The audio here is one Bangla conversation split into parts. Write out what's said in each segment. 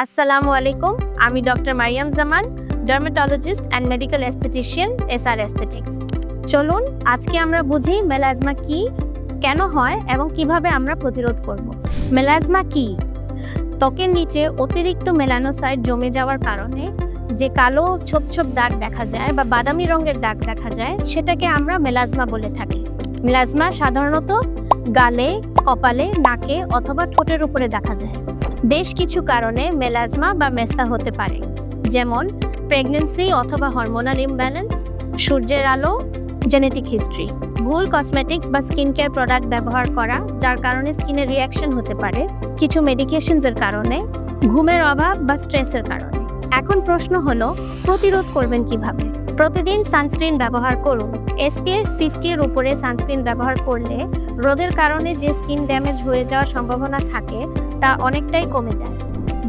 আসসালামু আলাইকুম। আমি doctor Mariam Zaman, dermatologist and medical aesthetician, SR aesthetics. চলুন আজকে আমরা বুঝি মেলাজমা কি, কেন হয় এবং কিভাবে আমরা প্রতিরোধ করব। মেলাজমা কি? ত্বকের নিচে অতিরিক্ত মেলানোসাইট জমে যাওয়ার কারণে যে কালো ছোপ ছোপ দাগ দেখা যায় বা বাদামি রঙের দাগ দেখা যায়, সেটাকে আমরা মেলাজমা বলে থাকি। মেলাজমা সাধারণত গালে, কপালে, নাকে অথবা ঠোঁটের উপরে দেখা যায়। বেশ কিছু কারণে মেলাজমা বা মেস্তা হতে পারে, যেমন প্রেগন্যান্সি অথবা হরমোনাল ইমব্যালেন্স, সূর্যের আলো, জেনেটিক হিস্ট্রি, ভুল কসমেটিক্স বা স্কিন কেয়ার প্রোডাক্ট ব্যবহার করা যার কারণে স্কিনের রিয়াকশন হতে পারে, কিছু মেডিকেশনসের কারণে, ঘুমের অভাব বা স্ট্রেসের কারণে। এখন প্রশ্ন হলো, প্রতিরোধ করবেন কিভাবে? প্রতিদিন সানস্ক্রিন ব্যবহার করুন। SPF 50 এর উপরে সানস্ক্রিন ব্যবহার করলে রোদের কারণে যে স্কিন ড্যামেজ হয়ে যাওয়ার সম্ভাবনা থাকে তা অনেকটাই কমে যায়।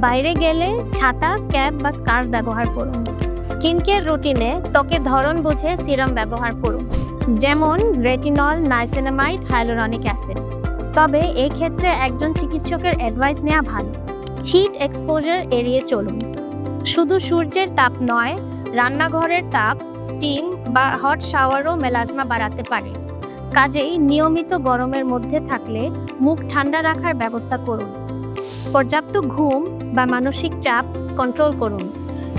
বাইরে গেলে ছাতা, ক্যাপ বা স্কার্ফ ব্যবহার করুন। স্কিন কেয়ার রুটিনে ত্বকের ধরন বুঝে সিরাম ব্যবহার করুন, যেমন রেটিনল, নাইসিনামাইড, হাইলুরনিক অ্যাসিড। তবে এই ক্ষেত্রে একজন চিকিৎসকের অ্যাডভাইস নেওয়া ভালো। হিট এক্সপোজার এড়িয়ে চলুন। শুধু সূর্যের তাপ নয়, রান্নাঘরের তাপ, স্টিম বা হট শাওয়ারও মেলাজমা বাড়াতে পারে। কাজেই নিয়মিত গরমের মধ্যে থাকলে মুখ ঠান্ডা রাখার ব্যবস্থা করুন। পর্যাপ্ত ঘুম বা মানসিক চাপ কন্ট্রোল করুন।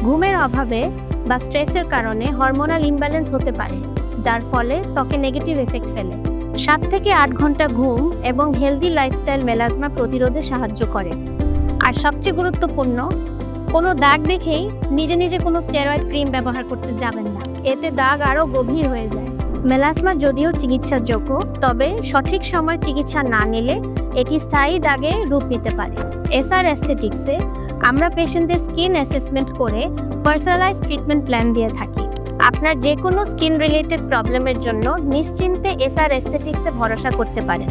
ঘুমের অভাবে বা স্ট্রেসের কারণে হরমোনাল ইমব্যালেন্স হতে পারে, যার ফলে ত্বকে নেগেটিভ এফেক্ট ফেলে। 7 থেকে 8 ঘন্টা ঘুম এবং হেলদি লাইফস্টাইল মেলাজমা প্রতিরোধে সাহায্য করে। আর সবচেয়ে গুরুত্বপূর্ণ, কোনো দাগ দেখেই নিজে নিজে কোনো স্টেরয়েড ক্রিম ব্যবহার করতে যাবেন না, এতে দাগ আরও গভীর হয়ে যায়। মেলাজমা যদিও চিকিৎসাযোগ্য, তবে সঠিক সময় চিকিৎসা না নিলে এটি স্থায়ী দাগে রূপ নিতে পারে। এসআর অ্যাস্থেটিক্সে আমরা পেশেন্টদের স্কিন অ্যাসেসমেন্ট করে পার্সোনালাইজড ট্রিটমেন্ট প্ল্যান দিয়ে থাকি। আপনার যে কোনো স্কিন রিলেটেড প্রবলেমের জন্য নিশ্চিন্তে এসআর অ্যাস্থেটিক্সে ভরসা করতে পারেন।